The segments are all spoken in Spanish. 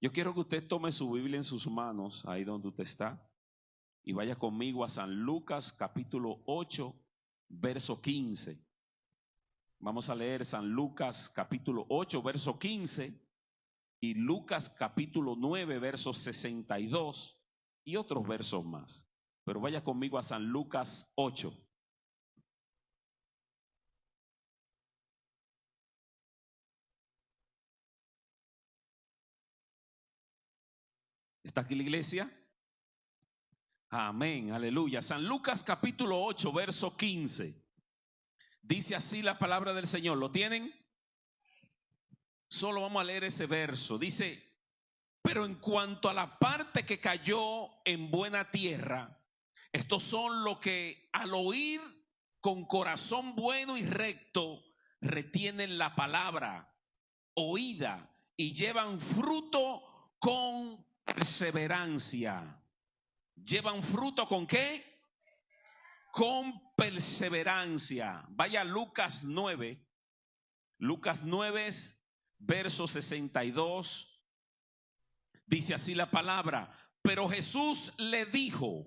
Yo quiero que usted tome su Biblia en sus manos, ahí donde usted está, y vaya conmigo a San Lucas capítulo 8, verso 15. Vamos a leer San Lucas capítulo 8, verso 15 y Lucas capítulo 9, verso 62 y otros versos más. Pero vaya conmigo a San Lucas 8. ¿Está aquí la iglesia? Amén, aleluya. San Lucas capítulo 8, verso 15. Dice así la palabra del Señor. ¿Lo tienen? Solo vamos a leer ese verso. Dice: pero en cuanto a la parte que cayó en buena tierra, estos son los que al oír con corazón bueno y recto retienen la palabra oída y llevan fruto con perseverancia. ¿Llevan fruto con qué? Con perseverancia. Vaya a Lucas 9. Lucas 9, verso 62. Dice así la palabra: pero Jesús le dijo: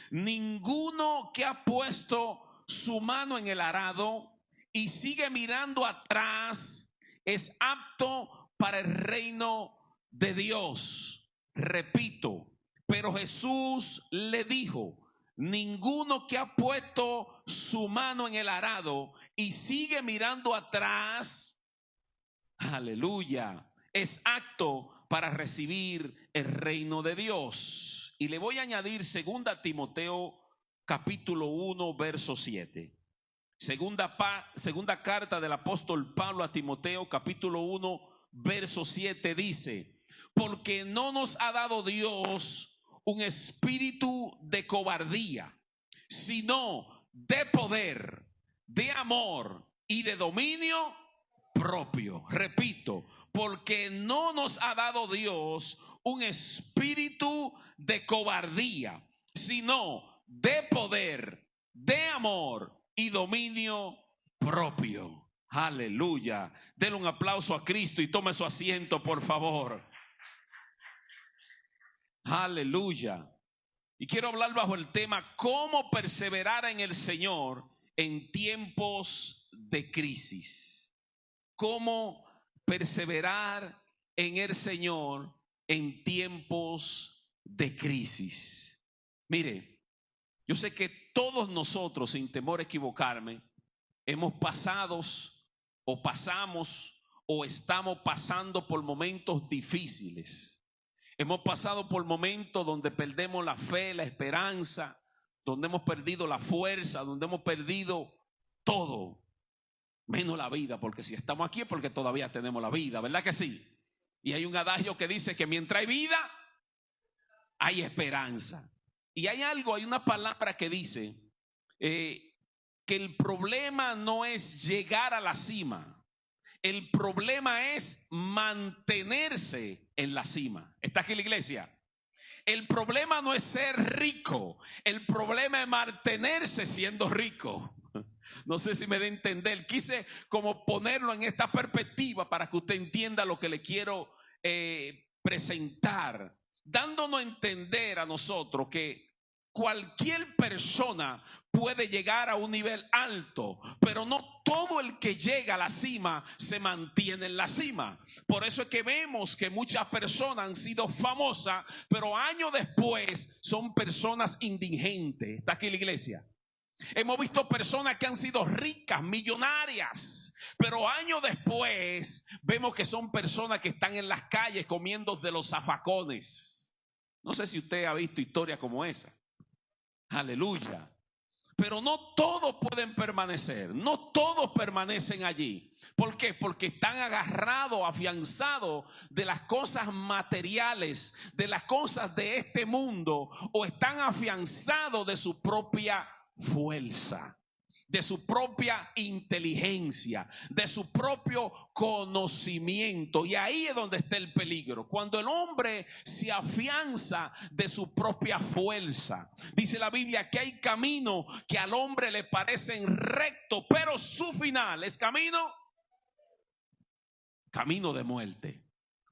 ninguno que ha puesto su mano en el arado y sigue mirando atrás es apto para el reino de Dios. Repito, pero Jesús le dijo: ninguno que ha puesto su mano en el arado y sigue mirando atrás, aleluya, es apto para recibir el reino de Dios. Y le voy a añadir 2 Timoteo capítulo 1, verso 7. Segunda carta del apóstol Pablo a Timoteo capítulo 1, verso 7 dice: porque no nos ha dado Dios un espíritu de cobardía, sino de poder, de amor y de dominio propio. Repito, porque no nos ha dado Dios un espíritu de cobardía, sino de poder, de amor y dominio propio. Aleluya. Denle un aplauso a Cristo y tome su asiento, por favor. Aleluya. Y quiero hablar bajo el tema: cómo perseverar en el Señor en tiempos de crisis. Cómo perseverar en el Señor en tiempos de crisis. Mire, yo sé que todos nosotros, sin temor a equivocarme, hemos pasado o pasamos o estamos pasando por momentos difíciles. Hemos pasado por momentos donde perdemos la fe, la esperanza, donde hemos perdido la fuerza, donde hemos perdido todo, menos la vida, porque si estamos aquí es porque todavía tenemos la vida, ¿verdad que sí? Y hay un adagio que dice que mientras hay vida, hay esperanza. Y hay una palabra que dice que el problema no es llegar a la cima. El problema es mantenerse en la cima. ¿Está aquí la iglesia? El problema no es ser rico. El problema es mantenerse siendo rico. No sé si me da a entender. Quise como ponerlo en esta perspectiva para que usted entienda lo que le quiero presentar, dándonos a entender a nosotros que cualquier persona puede llegar a un nivel alto, pero no todo el que llega a la cima se mantiene en la cima. Por eso es que vemos que muchas personas han sido famosas, pero años después son personas indigentes. ¿Está aquí la iglesia? Hemos visto personas que han sido ricas, millonarias, pero años después vemos que son personas que están en las calles comiendo de los zafacones. No sé si usted ha visto historias como esa. Aleluya. Pero no todos pueden permanecer, no todos permanecen allí. ¿Por qué? Porque están agarrados, afianzados de las cosas materiales, de las cosas de este mundo, o están afianzados de su propia fuerza, de su propia inteligencia, de su propio conocimiento. Y ahí es donde está el peligro. Cuando el hombre se afianza de su propia fuerza. Dice la Biblia que hay caminos que al hombre le parecen rectos, pero su final es camino de muerte.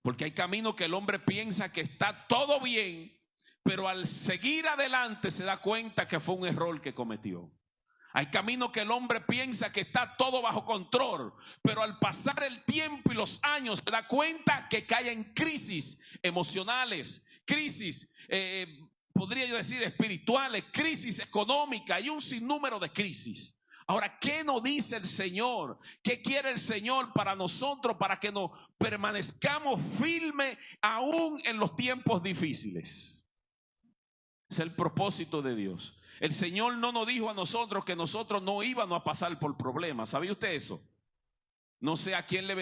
Porque hay caminos que el hombre piensa que está todo bien, pero al seguir adelante se da cuenta que fue un error que cometió. Hay caminos que el hombre piensa que está todo bajo control, pero al pasar el tiempo y los años se da cuenta que cae en crisis emocionales, crisis, podría yo decir espirituales, crisis económicas y un sinnúmero de crisis. Ahora, ¿qué nos dice el Señor? ¿Qué quiere el Señor para nosotros, para que nos permanezcamos firmes aún en los tiempos difíciles? Es el propósito de Dios. El Señor no nos dijo a nosotros que nosotros no íbamos a pasar por problemas. ¿Sabía usted eso? No sé a quién le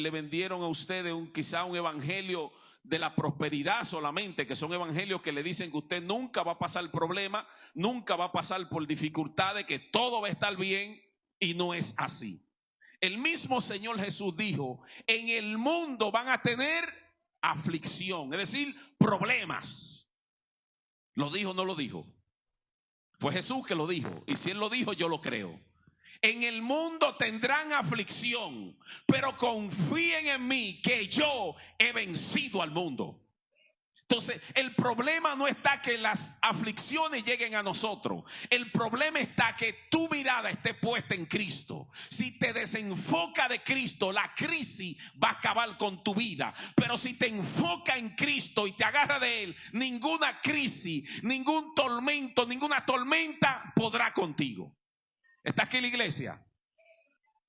vendieron a ustedes quizá un evangelio de la prosperidad solamente, que son evangelios que le dicen que usted nunca va a pasar problemas, nunca va a pasar por dificultades, que todo va a estar bien, y no es así. El mismo Señor Jesús dijo, en el mundo van a tener aflicción, es decir, problemas. ¿Lo dijo o no lo dijo? Fue Jesús que lo dijo, y si Él lo dijo, yo lo creo. En el mundo tendrán aflicción, pero confíen en mí que yo he vencido al mundo. Entonces, el problema no está que las aflicciones lleguen a nosotros. El problema está que tu mirada esté puesta en Cristo. Si te desenfoca de Cristo, la crisis va a acabar con tu vida. Pero si te enfoca en Cristo y te agarra de Él, ninguna crisis, ningún tormento, ninguna tormenta podrá contigo. ¿Está aquí la iglesia?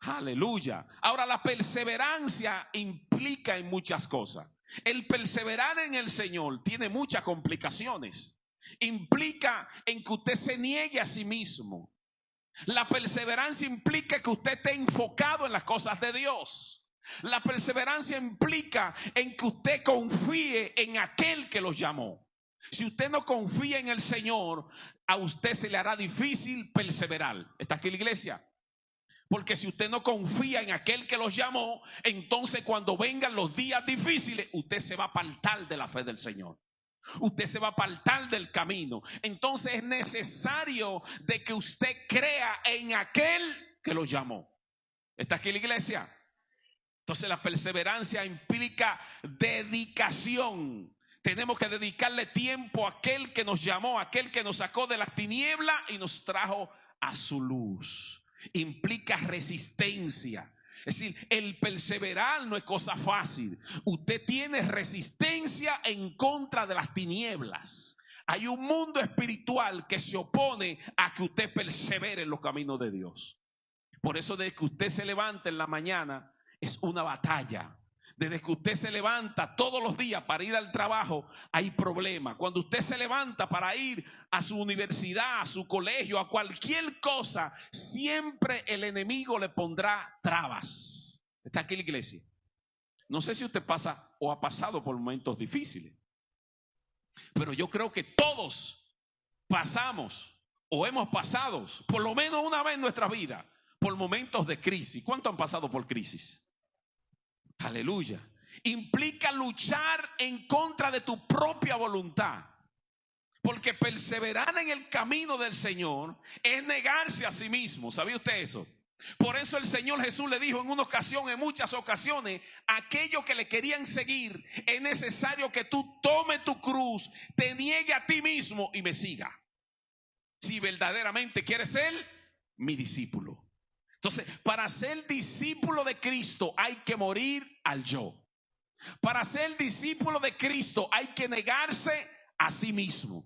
Aleluya. Ahora, la perseverancia implica en muchas cosas. El perseverar en el Señor tiene muchas complicaciones. Implica en que usted se niegue a sí mismo. La perseverancia implica que usted esté enfocado en las cosas de Dios. La perseverancia implica en que usted confíe en aquel que los llamó. Si usted no confía en el Señor, a usted se le hará difícil perseverar. ¿Está aquí la iglesia? Porque si usted no confía en aquel que los llamó, entonces cuando vengan los días difíciles, usted se va a apartar de la fe del Señor. Usted se va a apartar del camino. Entonces es necesario de que usted crea en aquel que los llamó. ¿Está aquí la iglesia? Entonces la perseverancia implica dedicación. Tenemos que dedicarle tiempo a aquel que nos llamó, a aquel que nos sacó de las tinieblas y nos trajo a su luz. Implica resistencia. Es decir, el perseverar no es cosa fácil. Usted tiene resistencia en contra de las tinieblas. Hay un mundo espiritual que se opone a que usted persevere en los caminos de Dios. Por eso desde que usted se levanta en la mañana es una batalla. Desde que usted se levanta todos los días para ir al trabajo, hay problemas. Cuando usted se levanta para ir a su universidad, a su colegio, a cualquier cosa, siempre el enemigo le pondrá trabas. Está aquí la iglesia. No sé si usted pasa o ha pasado por momentos difíciles, pero yo creo que todos pasamos o hemos pasado, por lo menos una vez en nuestra vida, por momentos de crisis. ¿Cuántos han pasado por crisis? Aleluya. Implica luchar en contra de tu propia voluntad. Porque perseverar en el camino del Señor es negarse a sí mismo. ¿Sabía usted eso? Por eso el Señor Jesús le dijo en una ocasión, en muchas ocasiones, a aquellos que le querían seguir, es necesario que tú tomes tu cruz, te niegue a ti mismo y me siga. Si verdaderamente quieres ser mi discípulo. Entonces, para ser discípulo de Cristo hay que morir al yo. Para ser discípulo de Cristo hay que negarse a sí mismo.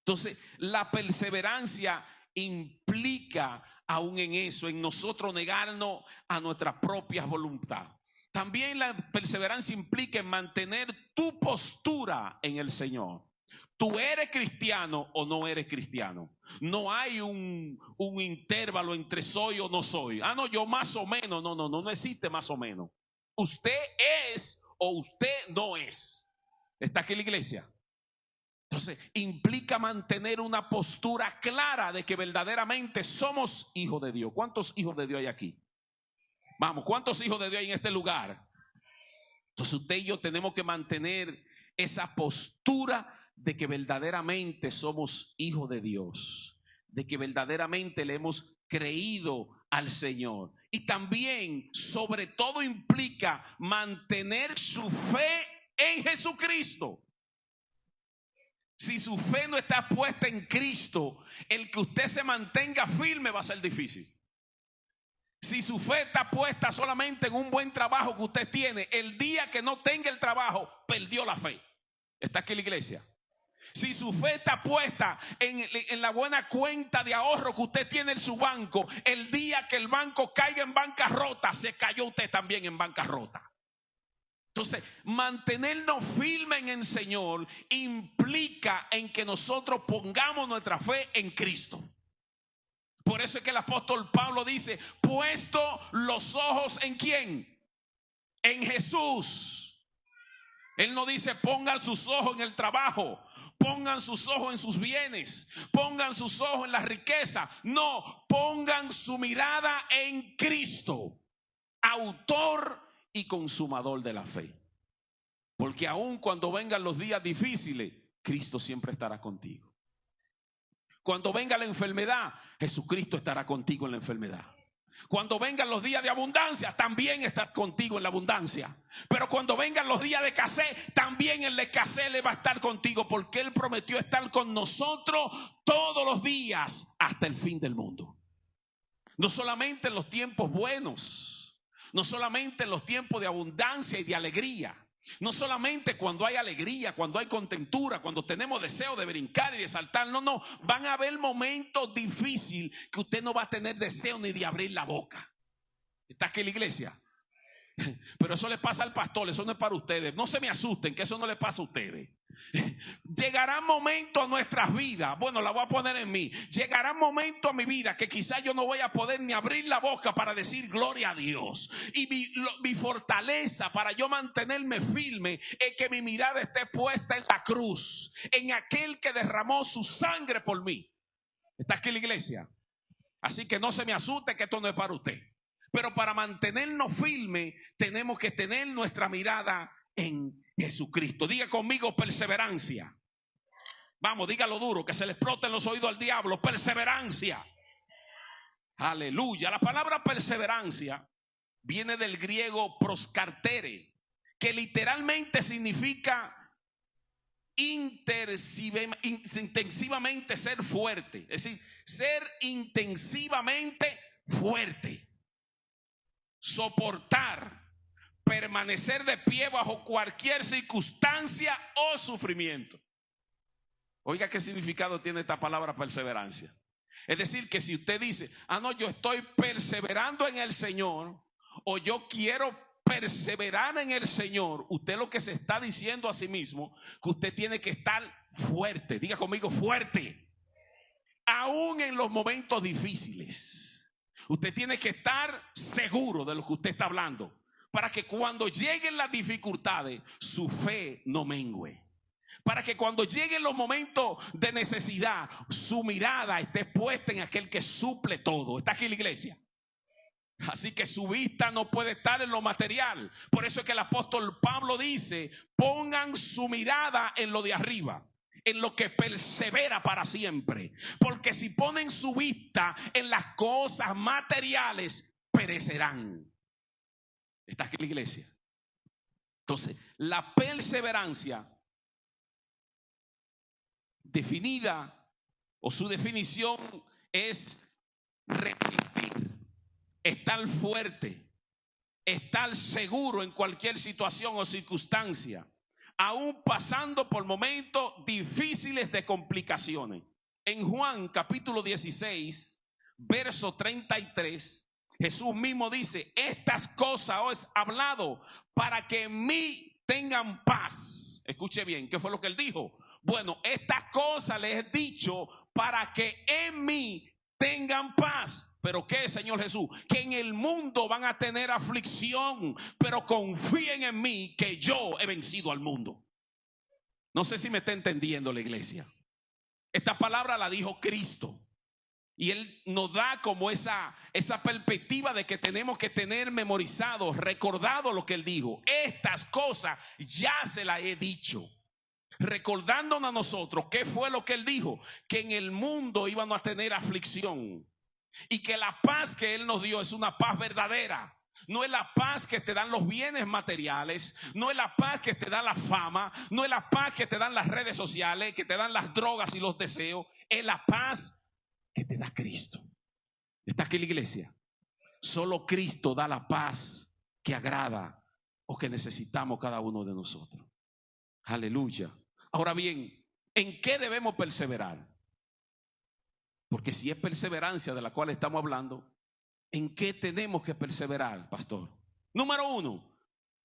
Entonces, la perseverancia implica aún en eso, en nosotros negarnos a nuestra propia voluntad. También la perseverancia implica en mantener tu postura en el Señor. ¿Tú eres cristiano o no eres cristiano? No hay un intervalo entre soy o no soy. Ah, no, yo más o menos. No existe más o menos. Usted es o usted no es. ¿Está aquí la iglesia? Entonces, implica mantener una postura clara de que verdaderamente somos hijos de Dios. ¿Cuántos hijos de Dios hay aquí? Vamos, ¿cuántos hijos de Dios hay en este lugar? Entonces, usted y yo tenemos que mantener esa postura de que verdaderamente somos hijos de Dios, de que verdaderamente le hemos creído al Señor. Y también, sobre todo, implica mantener su fe en Jesucristo. Si su fe no está puesta en Cristo, el que usted se mantenga firme va a ser difícil. Si su fe está puesta solamente en un buen trabajo que usted tiene, el día que no tenga el trabajo, perdió la fe. Está aquí la iglesia. Si su fe está puesta en la buena cuenta de ahorro que usted tiene en su banco, el día que el banco caiga en bancarrota, se cayó usted también en bancarrota. Entonces, mantenernos firmes en el Señor implica en que nosotros pongamos nuestra fe en Cristo. Por eso es que el apóstol Pablo dice, puesto los ojos ¿en quién? En Jesús. Él no dice pongan sus ojos en el trabajo, pongan sus ojos en sus bienes, pongan sus ojos en la riqueza. No, pongan su mirada en Cristo, autor y consumador de la fe. Porque aun cuando vengan los días difíciles, Cristo siempre estará contigo. Cuando venga la enfermedad, Jesucristo estará contigo en la enfermedad. Cuando vengan los días de abundancia, también está contigo en la abundancia. Pero cuando vengan los días de escasez, también en la escasez le va a estar contigo, porque Él prometió estar con nosotros todos los días hasta el fin del mundo. No solamente en los tiempos buenos, no solamente en los tiempos de abundancia y de alegría, no solamente cuando hay alegría, cuando hay contentura, cuando tenemos deseo de brincar y de saltar. No, van a haber momentos difíciles que usted no va a tener deseo ni de abrir la boca. ¿Está aquí la iglesia? Pero eso le pasa al pastor, eso no es para ustedes. No se me asusten, que eso no le pasa a ustedes. Llegará momentos a nuestras vidas, bueno, la voy a poner en mí. Llegará momentos a mi vida que quizás yo no voy a poder ni abrir la boca para decir gloria a Dios. Y mi fortaleza para yo mantenerme firme es que mi mirada esté puesta en la cruz, en aquel que derramó su sangre por mí. ¿Está aquí la iglesia? Así que no se me asuste, que esto no es para usted. Pero para mantenernos firmes tenemos que tener nuestra mirada en Jesucristo. Diga conmigo perseverancia. Vamos, dígalo duro, que se le exploten los oídos al diablo. Perseverancia. Aleluya. La palabra perseverancia viene del griego proskartere, que literalmente significa intensivamente ser fuerte. Es decir, ser intensivamente fuerte. Soportar, permanecer de pie bajo cualquier circunstancia o sufrimiento. Oiga, ¿qué significado tiene esta palabra perseverancia? Es decir, que si usted dice, no, yo estoy perseverando en el Señor, o yo quiero perseverar en el Señor, usted lo que se está diciendo a sí mismo, que usted tiene que estar fuerte. Diga conmigo, fuerte. Aún en los momentos difíciles. Usted tiene que estar seguro de lo que usted está hablando, para que cuando lleguen las dificultades, su fe no mengüe. Para que cuando lleguen los momentos de necesidad, su mirada esté puesta en aquel que suple todo. ¿Está aquí la iglesia? Así que su vista no puede estar en lo material. Por eso es que el apóstol Pablo dice, pongan su mirada en lo de arriba, en lo que persevera para siempre. Porque si ponen su vista en las cosas materiales, perecerán. ¿Está aquí la iglesia? Entonces, la perseverancia definida, o su definición, es resistir, estar fuerte, estar seguro en cualquier situación o circunstancia, aún pasando por momentos difíciles de complicaciones. En Juan capítulo 16, verso 33, Jesús mismo dice, estas cosas os he hablado para que en mí tengan paz. Escuche bien, ¿qué fue lo que él dijo? Bueno, estas cosas les he dicho para que en mí tengan paz. ¿Pero qué, Señor Jesús? Que en el mundo van a tener aflicción, pero confíen en mí que yo he vencido al mundo. No sé si me está entendiendo la iglesia. Esta palabra la dijo Cristo. Y Él nos da como esa perspectiva de que tenemos que tener memorizado, recordado lo que Él dijo. Estas cosas ya se las he dicho. Recordándonos a nosotros qué fue lo que Él dijo. Que en el mundo íbamos a tener aflicción. Y que la paz que Él nos dio es una paz verdadera. No es la paz que te dan los bienes materiales, no es la paz que te da la fama, no es la paz que te dan las redes sociales, que te dan las drogas y los deseos, es la paz que te da Cristo. ¿Está aquí la iglesia? Solo Cristo da la paz que agrada o que necesitamos cada uno de nosotros. Aleluya. Ahora bien, ¿en qué debemos perseverar? Porque si es perseverancia de la cual estamos hablando, ¿en qué tenemos que perseverar, pastor? Número 1,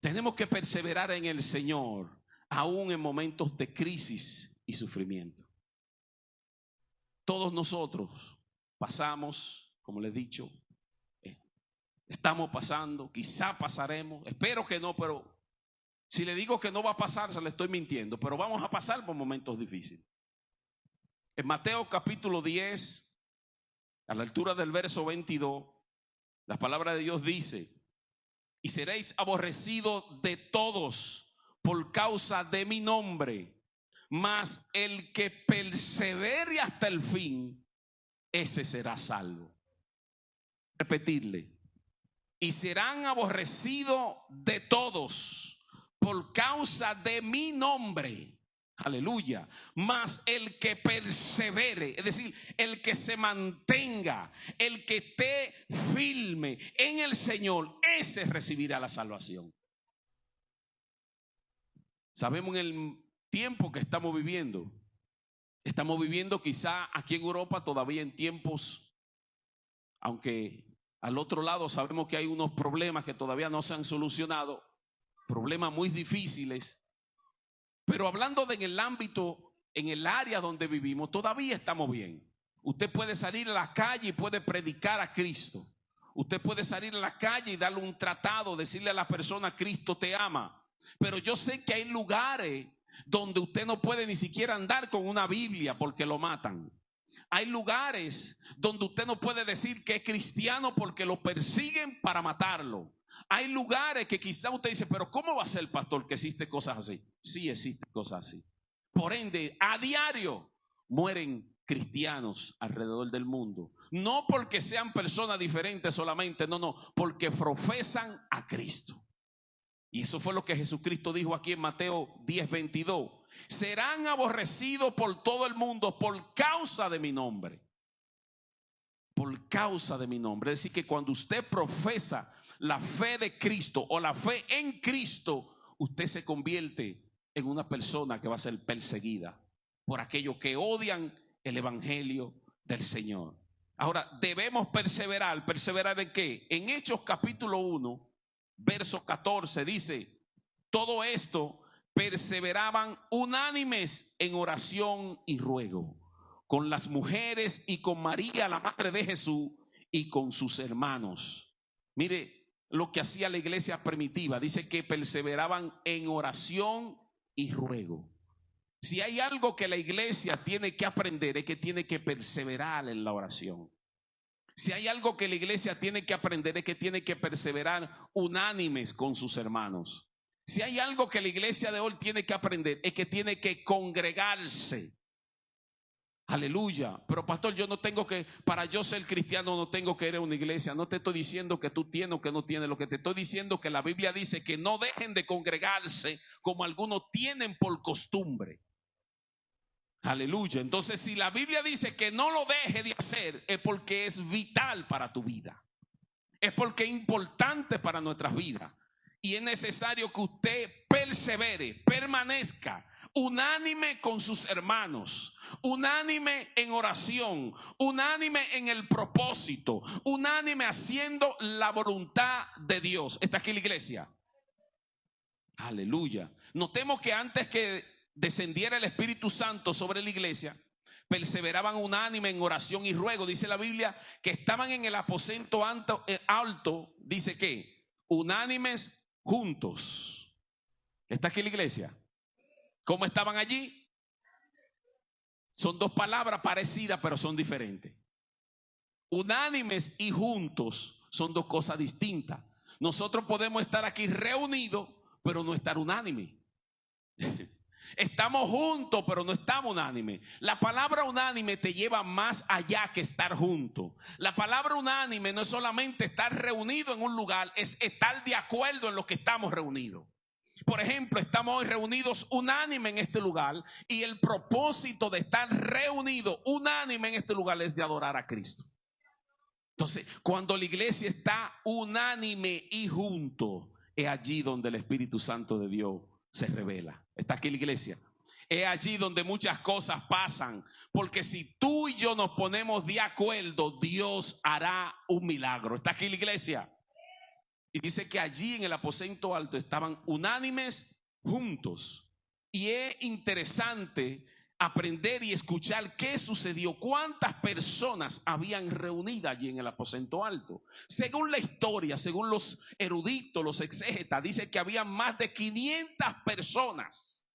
tenemos que perseverar en el Señor, aún en momentos de crisis y sufrimiento. Todos nosotros pasamos, como les he dicho, estamos pasando, quizá pasaremos, espero que no, pero si le digo que no va a pasar, se le estoy mintiendo, pero vamos a pasar por momentos difíciles. En Mateo capítulo 10, a la altura del verso 22, la palabra de Dios dice: y seréis aborrecidos de todos por causa de mi nombre, mas el que persevere hasta el fin, ese será salvo. Repetirle: y serán aborrecidos de todos por causa de mi nombre. Aleluya. Mas el que persevere, es decir, el que se mantenga, el que esté firme en el Señor, ese recibirá la salvación. Sabemos en el tiempo que estamos viviendo quizá aquí en Europa todavía en tiempos, aunque al otro lado sabemos que hay unos problemas que todavía no se han solucionado, problemas muy difíciles. Pero hablando en el ámbito, en el área donde vivimos, todavía estamos bien. Usted puede salir a la calle y puede predicar a Cristo. Usted puede salir a la calle y darle un tratado, decirle a la persona: Cristo te ama. Pero yo sé que hay lugares donde usted no puede ni siquiera andar con una Biblia porque lo matan. Hay lugares donde usted no puede decir que es cristiano porque lo persiguen para matarlo. Hay lugares que quizá usted dice: pero ¿cómo va a ser, pastor, que existen cosas así? Sí, existen cosas así. Por ende, a diario mueren cristianos alrededor del mundo. No porque sean personas diferentes solamente, no, porque profesan a Cristo. Y eso fue lo que Jesucristo dijo aquí en Mateo 10:22. Serán aborrecidos por todo el mundo por causa de mi nombre. Por causa de mi nombre. Es decir, que cuando usted profesa la fe de Cristo o la fe en Cristo, usted se convierte en una persona que va a ser perseguida por aquellos que odian el evangelio del Señor. Ahora, debemos perseverar. ¿Perseverar en qué? En Hechos capítulo 1, verso 14 dice: todo esto perseveraban unánimes en oración y ruego, con las mujeres y con María, la madre de Jesús, y con sus hermanos. Mire lo que hacía la iglesia primitiva. Dice que perseveraban en oración y ruego. Si hay algo que la iglesia tiene que aprender, es que tiene que perseverar en la oración. Si hay algo que la iglesia tiene que aprender, es que tiene que perseverar unánimes con sus hermanos. Si hay algo que la iglesia de hoy tiene que aprender, es que tiene que congregarse. Aleluya. Pero pastor, yo no tengo que, para yo ser cristiano no tengo que ir a una iglesia. No te estoy diciendo que tú tienes o que no tienes. Lo que te estoy diciendo es que la Biblia dice que no dejen de congregarse como algunos tienen por costumbre. Aleluya. Entonces, si la Biblia dice que no lo deje de hacer, es porque es vital para tu vida. Es porque es importante para nuestras vidas. Y es necesario que usted persevere, permanezca unánime con sus hermanos, unánime en oración, unánime en el propósito, unánime haciendo la voluntad de Dios. ¿Está aquí la iglesia? Aleluya. Notemos que antes que descendiera el Espíritu Santo sobre la iglesia, perseveraban unánime en oración y ruego. Dice la Biblia que estaban en el aposento alto, dice que unánimes juntos. ¿Está aquí la iglesia? ¿Cómo estaban allí? Son dos palabras parecidas, pero son diferentes. Unánimes y juntos son dos cosas distintas. Nosotros podemos estar aquí reunidos, pero no estar unánime. Estamos juntos, pero no estamos unánimes. La palabra unánime te lleva más allá que estar juntos. La palabra unánime no es solamente estar reunido en un lugar, es estar de acuerdo en lo que estamos reunidos. Por ejemplo, estamos hoy reunidos unánime en este lugar y el propósito de estar reunidos unánime en este lugar es de adorar a Cristo. Entonces, cuando la iglesia está unánime y junto, es allí donde el Espíritu Santo de Dios se revela. ¿Está aquí la iglesia? Es allí donde muchas cosas pasan, porque si tú y yo nos ponemos de acuerdo, Dios hará un milagro. ¿Está aquí la iglesia? Y dice que allí en el aposento alto estaban unánimes juntos. Y es interesante aprender y escuchar qué sucedió, cuántas personas habían reunidas allí en el aposento alto. Según la historia, según los eruditos, los exégetas, dice que había más de 500 personas.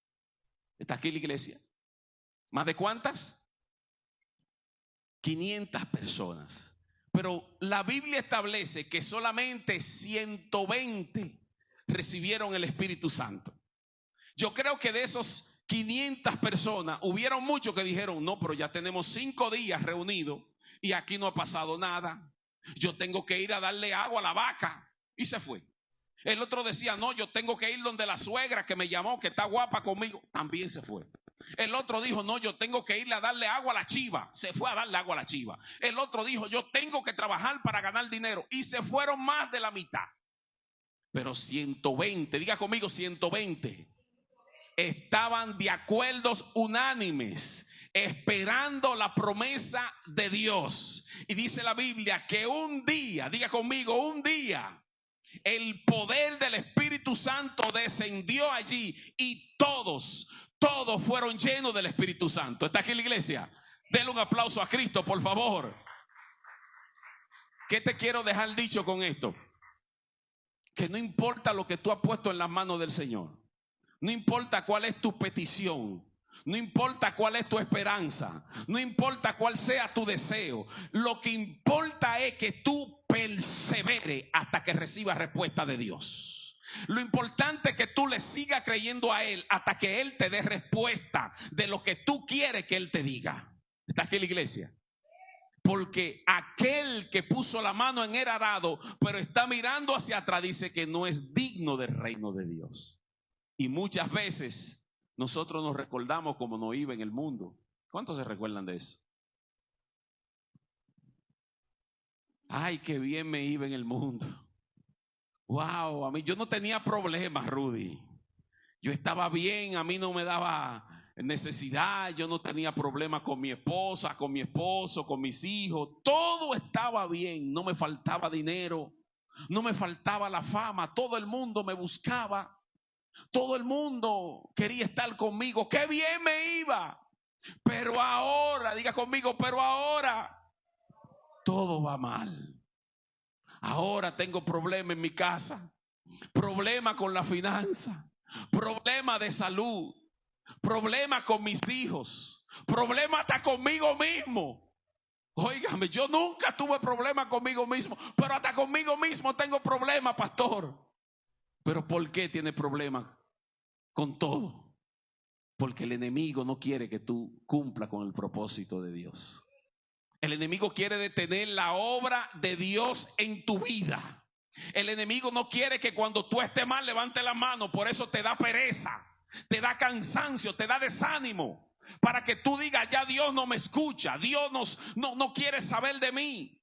¿Está aquí la iglesia? ¿Más de cuántas? 500 personas. Pero la Biblia establece que solamente 120 recibieron el Espíritu Santo. Yo creo que de esos 500 personas, hubieron muchos que dijeron, no, pero ya tenemos 5 días reunidos y aquí no ha pasado nada. Yo tengo que ir a darle agua a la vaca. Y se fue. El otro decía, no, yo tengo que ir donde la suegra que me llamó, que está guapa conmigo. También se fue. El otro dijo, no, yo tengo que irle a darle agua a la chiva. Se fue a darle agua a la chiva. El otro dijo, yo tengo que trabajar para ganar dinero. Y se fueron más de la mitad. Pero 120, diga conmigo 120, estaban de acuerdos unánimes, esperando la promesa de Dios. Y dice la Biblia que un día, diga conmigo, un día, el poder del Espíritu Santo descendió allí y todos fueron llenos del Espíritu Santo. ¿Está aquí la iglesia? Denle un aplauso a Cristo, por favor. ¿Qué te quiero dejar dicho con esto? Que no importa lo que tú has puesto en las manos del Señor. No importa cuál es tu petición. No importa cuál es tu esperanza. No importa cuál sea tu deseo. Lo que importa es que tú perseveres hasta que recibas respuesta de Dios. Lo importante es que tú le sigas creyendo a Él hasta que Él te dé respuesta de lo que tú quieres que Él te diga. ¿Está aquí la iglesia? Porque aquel que puso la mano en el arado, pero está mirando hacia atrás, dice que no es digno del reino de Dios. Y muchas veces nosotros nos recordamos como nos iba en el mundo. ¿Cuántos se recuerdan de eso? Ay, qué bien me iba en el mundo. Wow, a mí yo no tenía problemas, Rudy. Yo estaba bien, a mí no me daba necesidad, yo no tenía problemas con mi esposa, con mi esposo, con mis hijos. Todo estaba bien, no me faltaba dinero, no me faltaba la fama, todo el mundo me buscaba. Todo el mundo quería estar conmigo. ¡Qué bien me iba! Pero ahora, diga conmigo, pero ahora todo va mal. Ahora tengo problemas en mi casa, problemas con la finanza, problemas de salud, problemas con mis hijos, problemas hasta conmigo mismo. Óigame, yo nunca tuve problemas conmigo mismo, pero hasta conmigo mismo tengo problemas, pastor. ¿Pero por qué tiene problemas? Con todo, porque el enemigo no quiere que tú cumpla con el propósito de Dios. El enemigo quiere detener la obra de Dios en tu vida. El enemigo no quiere que cuando tú estés mal levante la mano, por eso te da pereza, te da cansancio, te da desánimo, para que tú digas, ya Dios no me escucha, Dios no quiere saber de mí.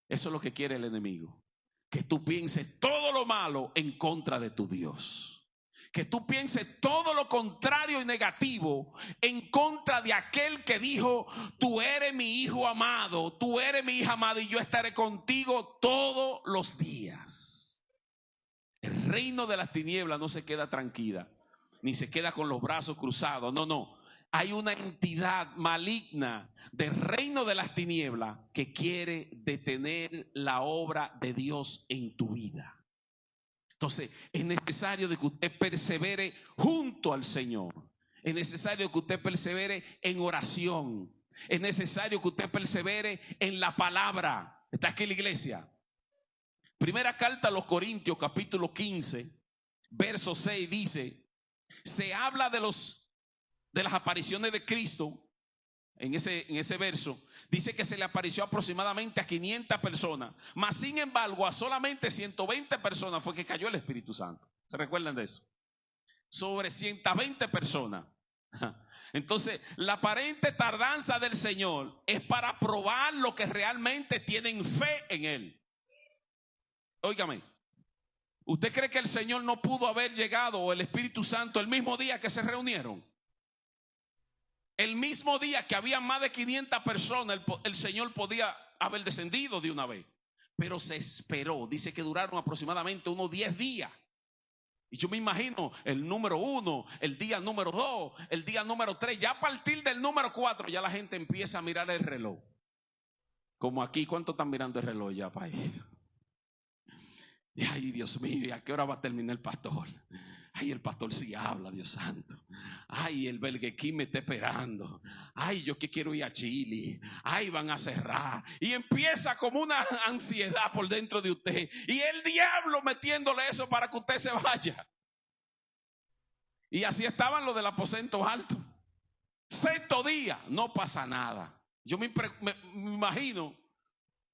Eso es lo que quiere el enemigo, que tú pienses todo lo malo en contra de tu Dios. Que tú pienses todo lo contrario y negativo en contra de aquel que dijo, tú eres mi hijo amado, tú eres mi hija amada y yo estaré contigo todos los días. El reino de las tinieblas no se queda tranquila, ni se queda con los brazos cruzados, no. Hay una entidad maligna del reino de las tinieblas que quiere detener la obra de Dios en tu vida. Entonces, es necesario de que usted persevere junto al Señor. Es necesario que usted persevere en oración. Es necesario que usted persevere en la palabra. ¿Está aquí la iglesia? Primera carta a los Corintios, capítulo 15, verso 6, dice, se habla de los de las apariciones de Cristo, en ese verso, dice que se le apareció aproximadamente a 500 personas, mas sin embargo a solamente 120 personas fue que cayó el Espíritu Santo. ¿Se recuerdan de eso? Sobre 120 personas. Entonces, la aparente tardanza del Señor es para probar lo que realmente tienen fe en Él. Óigame, ¿usted cree que el Señor no pudo haber llegado, o el Espíritu Santo, el mismo día que se reunieron? El mismo día que había más de 500 personas, el Señor podía haber descendido de una vez. Pero se esperó. Dice que duraron aproximadamente unos 10 días. Y yo me imagino el número 1, el día número 2, el día número 3. Ya a partir del número 4 ya la gente empieza a mirar el reloj. Como aquí, ¿cuánto están mirando el reloj ya, país? Ay, Dios mío, ¿a qué hora va a terminar el pastor? Ay, el pastor sí habla, Dios santo. Ay, el Burger King me está esperando. Ay, yo que quiero ir a Chile. Ay, van a cerrar. Y empieza como una ansiedad por dentro de usted. Y el diablo metiéndole eso para que usted se vaya. Y así estaban los del aposento alto. 6º día, no pasa nada. Yo me imagino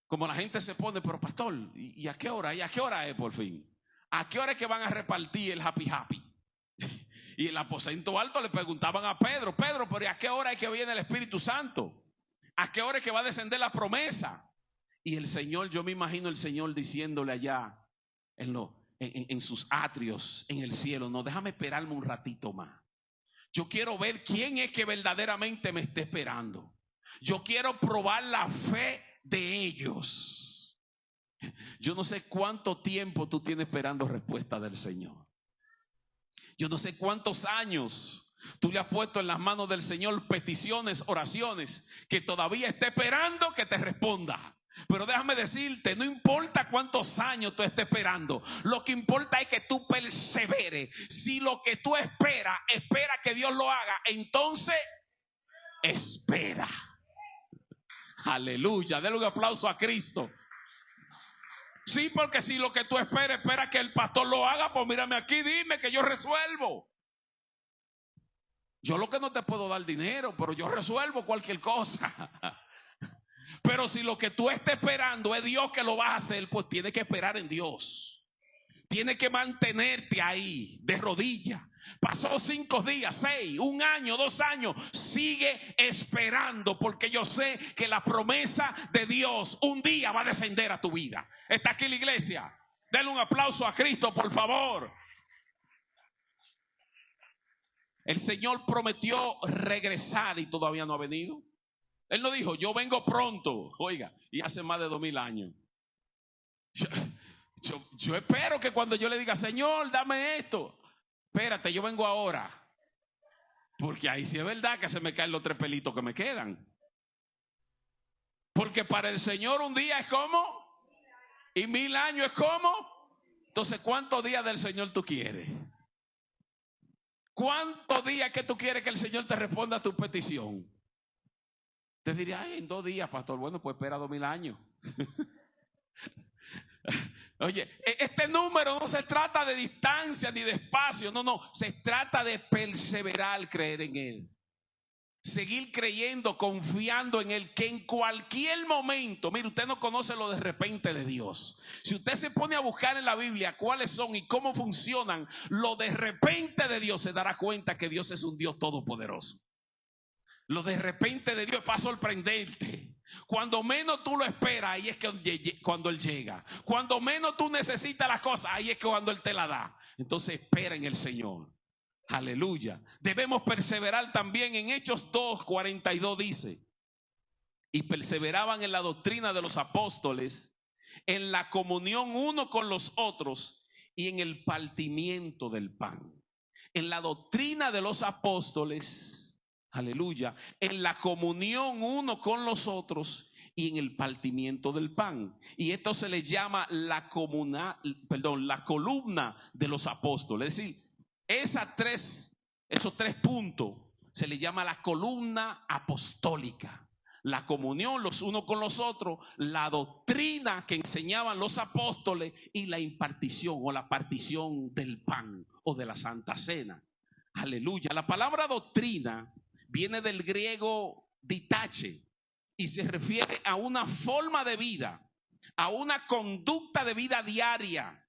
como la gente se pone, pero pastor, ¿y a qué hora? ¿Y a qué hora es por fin? ¿A qué hora es que van a repartir el happy happy? Y el aposento alto le preguntaban a Pedro, pero ¿a qué hora es que viene el Espíritu Santo? ¿A qué hora es que va a descender la promesa? Y el Señor, yo me imagino el Señor diciéndole allá en sus atrios, en el cielo, no, déjame esperarme un ratito más. Yo quiero ver quién es que verdaderamente me está esperando. Yo quiero probar la fe de ellos. Yo no sé cuánto tiempo tú tienes esperando respuesta del Señor. Yo no sé cuántos años tú le has puesto en las manos del Señor peticiones, oraciones, que todavía está esperando que te responda. Pero déjame decirte, no importa cuántos años tú estés esperando, lo que importa es que tú perseveres. Si lo que tú esperas, espera que Dios lo haga, entonces espera. Aleluya, denle un aplauso a Cristo. Sí, porque si lo que tú esperas, espera que el pastor lo haga, pues mírame aquí, dime que yo resuelvo. Yo lo que no te puedo dar dinero, pero yo resuelvo cualquier cosa. Pero si lo que tú estás esperando es Dios que lo va a hacer, pues tienes que esperar en Dios. Tienes que mantenerte ahí, de rodillas. Pasó 5 días, 6, 1 año, 2 años. Sigue esperando, porque yo sé que la promesa de Dios un día va a descender a tu vida. ¿Está aquí la iglesia? Denle un aplauso a Cristo, por favor. El Señor prometió regresar y todavía no ha venido. Él no dijo, yo vengo pronto. Oiga, y hace más de 2000 años. Yo espero que cuando yo le diga, Señor, dame esto, espérate, yo vengo ahora. Porque ahí sí es verdad que se me caen los 3 pelitos que me quedan. Porque para el Señor un día es como, y 1000 años es como. Entonces, ¿cuántos días del Señor tú quieres? ¿Cuántos días que tú quieres que el Señor te responda a tu petición? Te diría, ay, en 2 días, pastor. Bueno, pues espera 2000 años. Oye, este número no se trata de distancia ni de espacio, no, se trata de perseverar, creer en Él. Seguir creyendo, confiando en Él, que en cualquier momento, mire, usted no conoce lo de repente de Dios. Si usted se pone a buscar en la Biblia cuáles son y cómo funcionan, lo de repente de Dios, se dará cuenta que Dios es un Dios todopoderoso. Lo de repente de Dios es para sorprenderte. Cuando menos tú lo esperas, ahí es que cuando Él llega. Cuando menos tú necesitas las cosas, ahí es que cuando Él te la da. Entonces espera en el Señor. Aleluya. Debemos perseverar también en Hechos 2:42 dice, y perseveraban en la doctrina de los apóstoles, en la comunión uno con los otros y en el partimiento del pan. En la doctrina de los apóstoles, aleluya, en la comunión uno con los otros y en el partimiento del pan. Y esto se le llama la columna de los apóstoles. Es decir, esos 3 puntos se le llama la columna apostólica. La comunión los unos con los otros, la doctrina que enseñaban los apóstoles y la impartición o la partición del pan o de la Santa Cena. Aleluya. La palabra doctrina viene del griego ditache y se refiere a una forma de vida, a una conducta de vida diaria.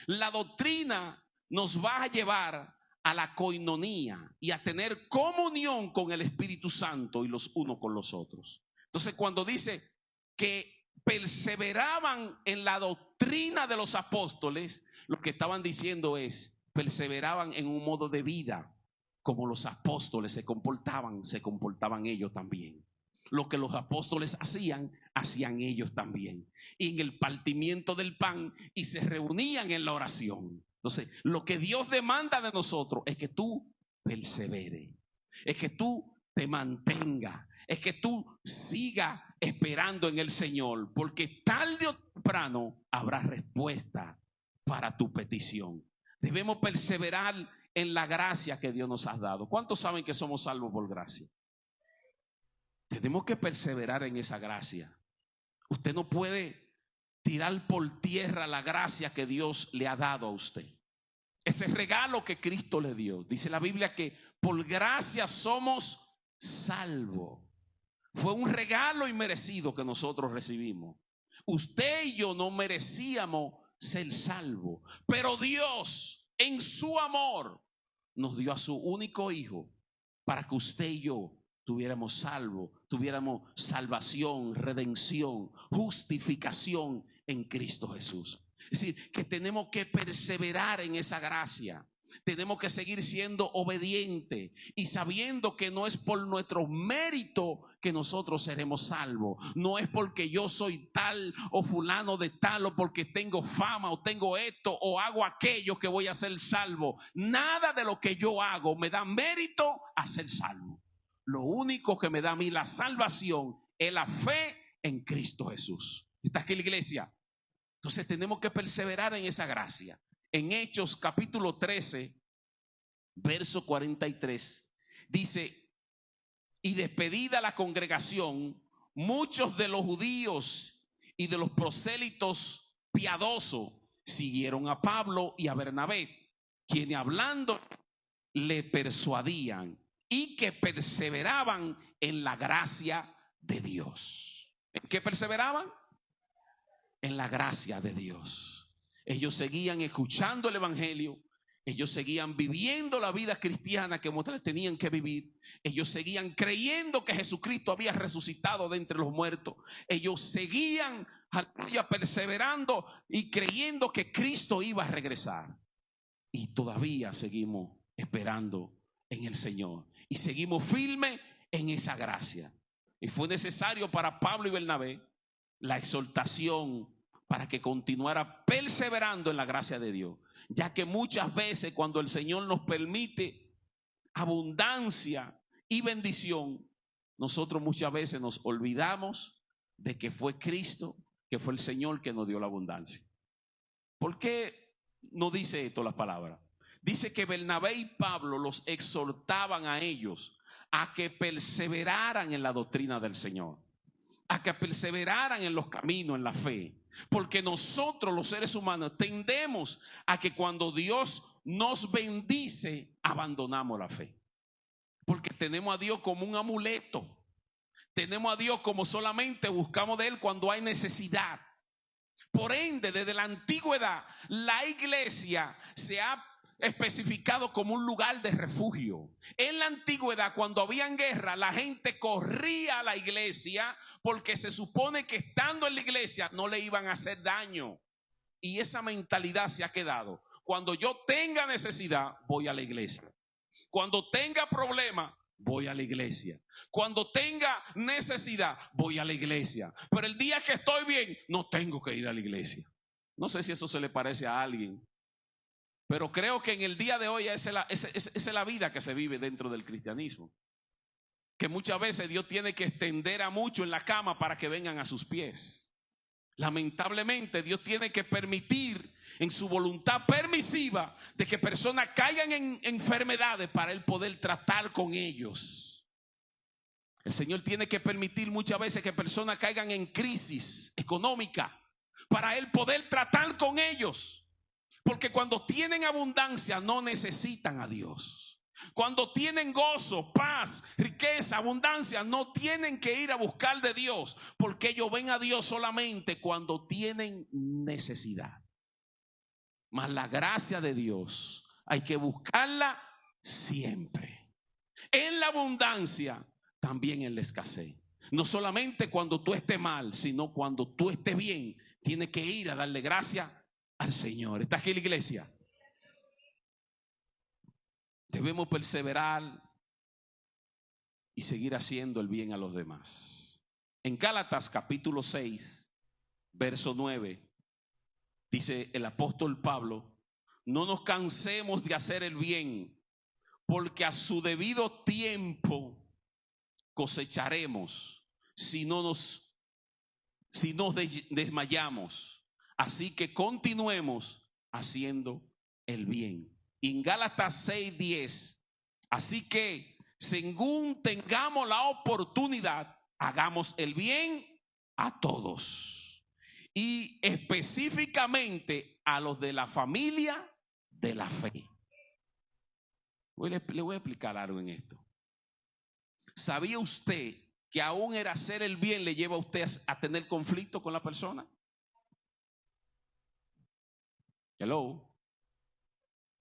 La doctrina nos va a llevar a la coinonía y a tener comunión con el Espíritu Santo y los unos con los otros. Entonces, cuando dice que perseveraban en la doctrina de los apóstoles, lo que estaban diciendo es, perseveraban en un modo de vida, como los apóstoles se comportaban ellos también. Lo que los apóstoles hacían ellos también. Y en el partimiento del pan, y se reunían en la oración. Entonces, lo que Dios demanda de nosotros es que tú perseveres, es que tú te mantengas, es que tú sigas esperando en el Señor, porque tarde o temprano habrá respuesta para tu petición. Debemos perseverar en la gracia que Dios nos ha dado. ¿Cuántos saben que somos salvos por gracia? Tenemos que perseverar en esa gracia. Usted no puede tirar por tierra la gracia que Dios le ha dado a usted. Ese regalo que Cristo le dio. Dice la Biblia que por gracia somos salvos. Fue un regalo inmerecido que nosotros recibimos. Usted y yo no merecíamos ser salvos, pero Dios en su amor nos dio a su único hijo para que usted y yo tuviéramos salvo, tuviéramos salvación, redención, justificación en Cristo Jesús. Es decir, que tenemos que perseverar en esa gracia. Tenemos que seguir siendo obedientes y sabiendo que no es por nuestro mérito que nosotros seremos salvos. No es porque yo soy tal o fulano de tal, o porque tengo fama o tengo esto o hago aquello que voy a ser salvo. Nada de lo que yo hago me da mérito a ser salvo. Lo único que me da a mí la salvación es la fe en Cristo Jesús. ¿Está aquí la iglesia? Entonces tenemos que perseverar en esa gracia. En Hechos capítulo 13, verso 43, dice: y despedida la congregación, muchos de los judíos y de los prosélitos piadosos siguieron a Pablo y a Bernabé, quienes hablando le persuadían y que perseveraban en la gracia de Dios. ¿En qué perseveraban? En la gracia de Dios. Ellos seguían escuchando el evangelio, ellos seguían viviendo la vida cristiana que muchos tenían que vivir, ellos seguían creyendo que Jesucristo había resucitado de entre los muertos, ellos seguían perseverando y creyendo que Cristo iba a regresar. Y todavía seguimos esperando en el Señor y seguimos firmes en esa gracia. Y fue necesario para Pablo y Bernabé la exhortación para que continuara perseverando en la gracia de Dios, ya que muchas veces cuando el Señor nos permite abundancia y bendición, nosotros muchas veces nos olvidamos de que fue Cristo, que fue el Señor que nos dio la abundancia. ¿Por qué no dice esto la palabra? Dice que Bernabé y Pablo los exhortaban a ellos a que perseveraran en la doctrina del Señor, a que perseveraran en los caminos, en la fe. Porque nosotros los seres humanos tendemos a que cuando Dios nos bendice, abandonamos la fe. Porque tenemos a Dios como un amuleto. Tenemos a Dios como solamente buscamos de Él cuando hay necesidad. Por ende, desde la antigüedad, la iglesia se ha especificado como un lugar de refugio. En la antigüedad, cuando habían guerra, la gente corría a la iglesia porque se supone que estando en la iglesia no le iban a hacer daño. Y esa mentalidad se ha quedado. Cuando yo tenga necesidad, voy a la iglesia. Cuando tenga problemas, voy a la iglesia. Cuando tenga necesidad, voy a la iglesia. Pero el día que estoy bien, no tengo que ir a la iglesia. No sé si eso se le parece a alguien, pero creo que en el día de hoy esa es la vida que se vive dentro del cristianismo. Que muchas veces Dios tiene que extender a muchos en la cama para que vengan a sus pies. Lamentablemente Dios tiene que permitir en su voluntad permisiva de que personas caigan en enfermedades para Él poder tratar con ellos. El Señor tiene que permitir muchas veces que personas caigan en crisis económica para Él poder tratar con ellos. Porque cuando tienen abundancia no necesitan a Dios. Cuando tienen gozo, paz, riqueza, abundancia, no tienen que ir a buscar de Dios, porque ellos ven a Dios solamente cuando tienen necesidad. Mas la gracia de Dios hay que buscarla siempre. En la abundancia, también en la escasez. No solamente cuando tú estés mal, sino cuando tú estés bien, tienes que ir a darle gracias al Señor. ¿Está aquí la iglesia? Debemos perseverar y seguir haciendo el bien a los demás. En Gálatas capítulo 6, verso 9, dice el apóstol Pablo: no nos cansemos de hacer el bien, porque a su debido tiempo cosecharemos si nos desmayamos. Así que continuemos haciendo el bien. Y en Gálatas 6:10, así que según tengamos la oportunidad, hagamos el bien a todos, y específicamente a los de la familia de la fe. Le voy a explicar algo en esto. ¿Sabía usted que aún el hacer el bien le lleva a usted a tener conflicto con la persona? Hello.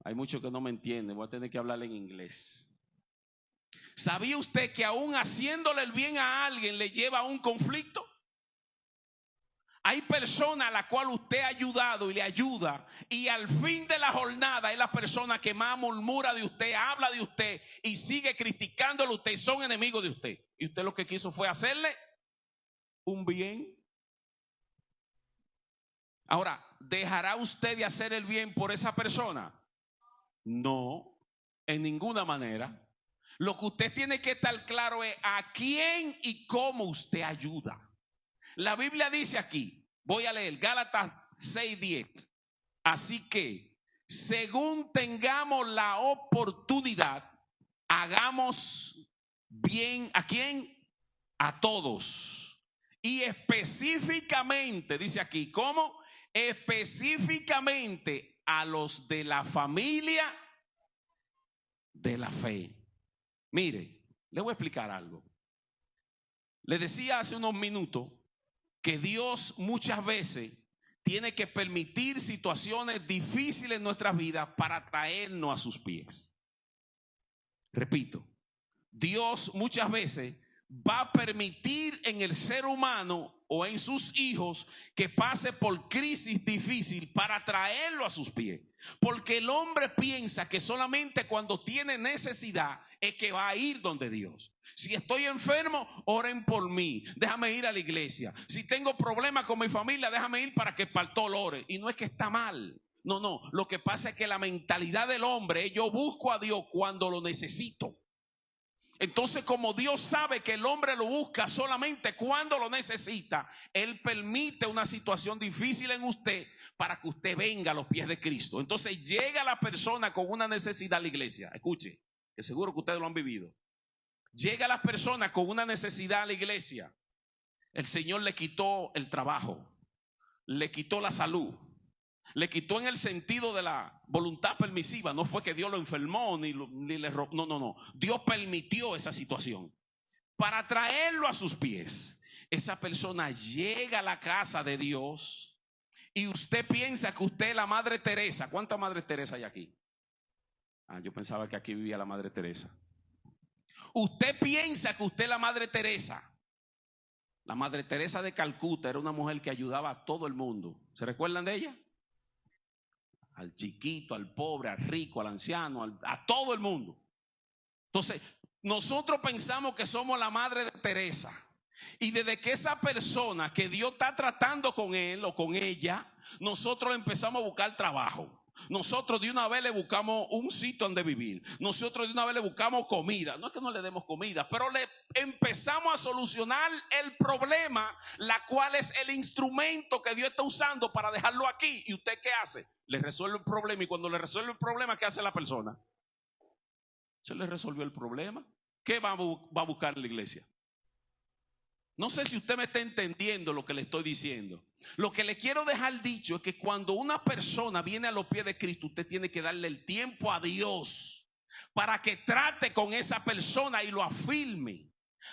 Hay muchos que no me entienden, voy a tener que hablarle en inglés. ¿Sabía usted que aún haciéndole el bien a alguien le lleva a un conflicto? Hay personas a las cuales usted ha ayudado y le ayuda, y al fin de la jornada es la persona que más murmura de usted, habla de usted y sigue criticándole a usted, y son enemigos de usted. Y usted lo que quiso fue hacerle un bien. Ahora, ¿dejará usted de hacer el bien por esa persona? No, en ninguna manera. Lo que usted tiene que estar claro es a quién y cómo usted ayuda. La Biblia dice aquí, voy a leer Gálatas 6:10. Así que, según tengamos la oportunidad, hagamos bien. ¿A quién? A todos. Y específicamente, dice aquí, ¿cómo? Específicamente a los de la familia de la fe. Mire, le voy a explicar algo. Le decía hace unos minutos que Dios muchas veces tiene que permitir situaciones difíciles en nuestras vidas para traernos a sus pies. Repito, Dios muchas veces va a permitir en el ser humano o en sus hijos que pase por crisis difícil para traerlo a sus pies. Porque el hombre piensa que solamente cuando tiene necesidad es que va a ir donde Dios. Si estoy enfermo, oren por mí, déjame ir a la iglesia. Si tengo problemas con mi familia, déjame ir para que el pastor ore. Y no es que está mal. No, lo que pasa es que la mentalidad del hombre es: yo busco a Dios cuando lo necesito. Entonces, como Dios sabe que el hombre lo busca solamente cuando lo necesita, Él permite una situación difícil en usted para que usted venga a los pies de Cristo. Entonces llega la persona con una necesidad a la iglesia. Escuche, que seguro que ustedes lo han vivido. Llega la persona con una necesidad a la iglesia. El Señor le quitó el trabajo, le quitó la salud, le quitó en el sentido de la voluntad permisiva. No fue que Dios lo enfermó ni le robó. No. Dios permitió esa situación para traerlo a sus pies. Esa persona llega a la casa de Dios y usted piensa que usted es la Madre Teresa. ¿Cuántas Madre Teresa hay aquí? Yo pensaba que aquí vivía la Madre Teresa. Usted piensa que usted es la Madre Teresa. La Madre Teresa de Calcuta era una mujer que ayudaba a todo el mundo. ¿Se recuerdan de ella? Al chiquito, al pobre, al rico, al anciano, a todo el mundo. Entonces, nosotros pensamos que somos la Madre de Teresa. Y desde que esa persona que Dios está tratando con él o con ella, nosotros empezamos a buscar trabajo. Nosotros de una vez le buscamos un sitio donde vivir. Nosotros de una vez le buscamos comida. No es que no le demos comida, pero le empezamos a solucionar el problema, la cual es el instrumento que Dios está usando para dejarlo aquí. ¿Y usted qué hace? Le resuelve el problema. Y cuando le resuelve el problema, ¿qué hace la persona? Se le resolvió el problema. ¿Qué va a buscar en la iglesia? No sé si usted me está entendiendo lo que le estoy diciendo. Lo que le quiero dejar dicho es que cuando una persona viene a los pies de Cristo, usted tiene que darle el tiempo a Dios para que trate con esa persona y lo afirme.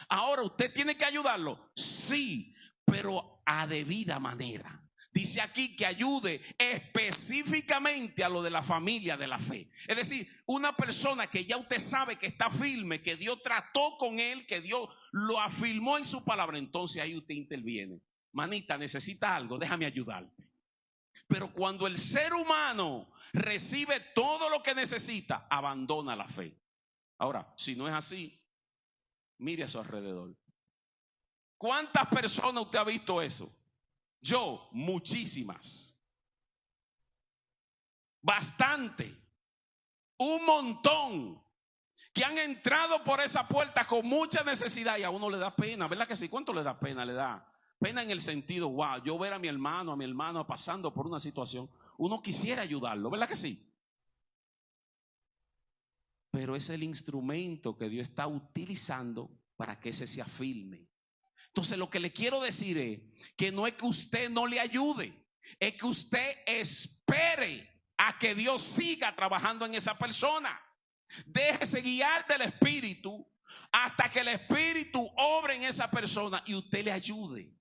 Ahora, ¿usted tiene que ayudarlo? Sí, pero a debida manera. Dice aquí que ayude específicamente a lo de la familia de la fe. Es decir, una persona que ya usted sabe que está firme, que Dios trató con él, que Dios lo afirmó en su palabra, entonces ahí usted interviene. Manita, necesita algo, déjame ayudarte. Pero cuando el ser humano recibe todo lo que necesita, abandona la fe. Ahora, si no es así, mire a su alrededor. ¿Cuántas personas usted ha visto eso? Yo, muchísimas. Bastante. Un montón. Que han entrado por esa puerta con mucha necesidad y a uno le da pena. ¿Verdad que sí? ¿Cuánto le da pena? Le da pena en el sentido, wow, yo ver a mi hermano pasando por una situación. Uno quisiera ayudarlo. ¿Verdad que sí? Pero es el instrumento que Dios está utilizando para que ese se afirme. Entonces lo que le quiero decir es que no es que usted no le ayude, es que usted espere a que Dios siga trabajando en esa persona. Déjese guiar del Espíritu hasta que el Espíritu obre en esa persona y usted le ayude.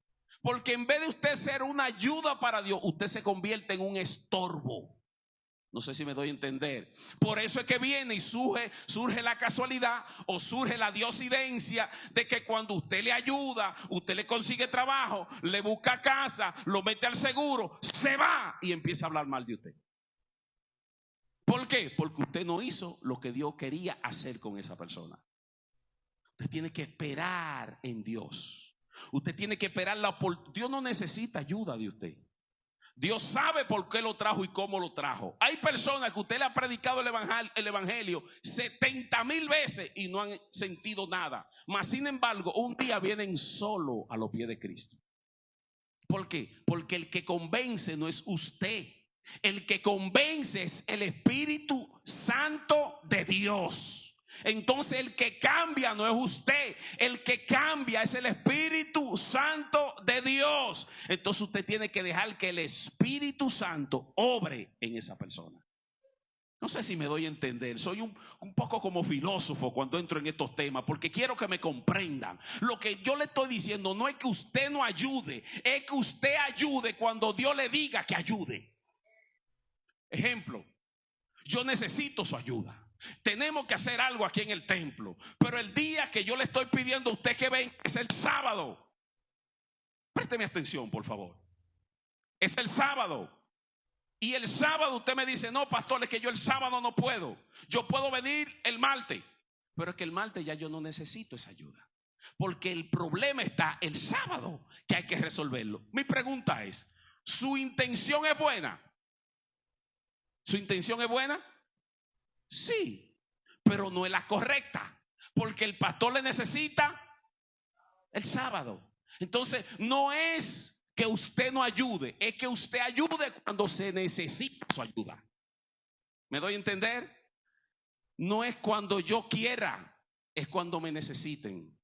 Porque en vez de usted ser una ayuda para Dios, usted se convierte en un estorbo. No sé si me doy a entender. Por eso es que viene y surge la casualidad o surge la diosidencia de que cuando usted le ayuda, usted le consigue trabajo, le busca casa, lo mete al seguro, se va y empieza a hablar mal de usted. ¿Por qué? Porque usted no hizo lo que Dios quería hacer con esa persona. Usted tiene que esperar en Dios. Usted tiene que esperar la oportunidad. Dios no necesita ayuda de usted. Dios sabe por qué lo trajo y cómo lo trajo. Hay personas que usted le ha predicado el evangelio 70,000 veces y no han sentido nada. Mas sin embargo, un día vienen solo a los pies de Cristo. ¿Por qué? Porque el que convence no es usted. El que convence es el Espíritu Santo de Dios. Entonces el que cambia no es usted, el que cambia es el Espíritu Santo de Dios. Entonces usted tiene que dejar que el Espíritu Santo obre en esa persona. No sé si me doy a entender, soy un poco como filósofo cuando entro en estos temas, porque quiero que me comprendan. Lo que yo le estoy diciendo no es que usted no ayude, es que usted ayude cuando Dios le diga que ayude. Ejemplo, yo necesito su ayuda. Tenemos que hacer algo aquí en el templo, pero el día que yo le estoy pidiendo a usted que venga es el sábado. Présteme atención, por favor. Es el sábado. Y el sábado usted me dice, no, pastor, es que yo el sábado no puedo. Yo puedo venir el martes. Pero es que el martes ya yo no necesito esa ayuda. Porque el problema está el sábado, que hay que resolverlo. Mi pregunta es, ¿su intención es buena? ¿Su intención es buena? Sí, pero no es la correcta, porque el pastor le necesita el sábado. Entonces, no es que usted no ayude, es que usted ayude cuando se necesita su ayuda. ¿Me doy a entender? No es cuando yo quiera, es cuando me necesiten.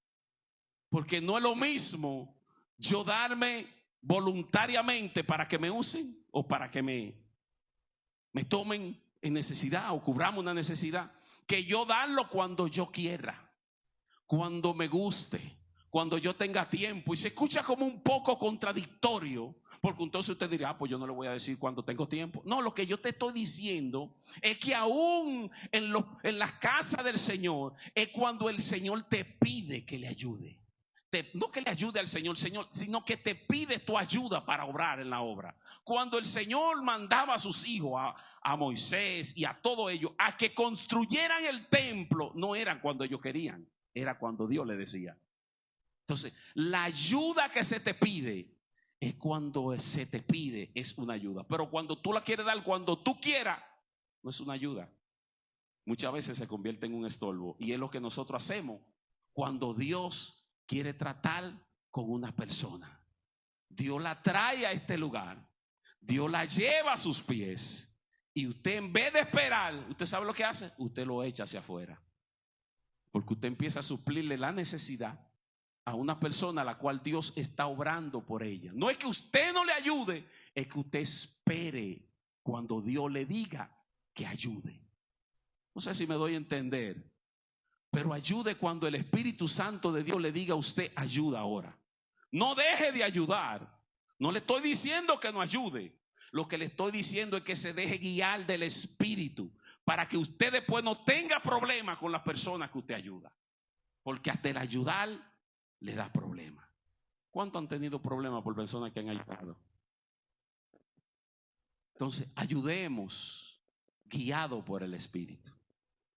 Porque no es lo mismo yo darme voluntariamente para que me usen o para que me tomen en necesidad o cubramos una necesidad, que yo darlo cuando yo quiera, cuando me guste, cuando yo tenga tiempo. Y se escucha como un poco contradictorio, porque entonces usted dirá, pues yo no le voy a decir cuando tengo tiempo. No, lo que yo te estoy diciendo es que aún en las casas del Señor es cuando el Señor te pide que le ayude. No que le ayude al Señor, sino que te pide tu ayuda para obrar en la obra. Cuando el Señor mandaba a sus hijos, a Moisés y a todo ello, a que construyeran el templo, no era cuando ellos querían, era cuando Dios le decía. Entonces, la ayuda que se te pide es cuando se te pide, es una ayuda. Pero cuando tú la quieres dar, cuando tú quieras, no es una ayuda. Muchas veces se convierte en un estorbo. Y es lo que nosotros hacemos cuando Dios quiere tratar con una persona. Dios la trae a este lugar, Dios la lleva a sus pies, y usted, en vez de esperar, ¿usted sabe lo que hace? Usted lo echa hacia afuera, porque usted empieza a suplirle la necesidad a una persona a la cual Dios está obrando por ella. No es que usted no le ayude, es que usted espere cuando Dios le diga que ayude. No sé si me doy a entender. Pero ayude cuando el Espíritu Santo de Dios le diga a usted, ayuda ahora. No deje de ayudar. No le estoy diciendo que no ayude. Lo que le estoy diciendo es que se deje guiar del Espíritu para que usted después no tenga problemas con las personas que usted ayuda. Porque hasta el ayudar le da problemas. ¿Cuántos han tenido problemas por personas que han ayudado? Entonces, ayudemos guiado por el Espíritu.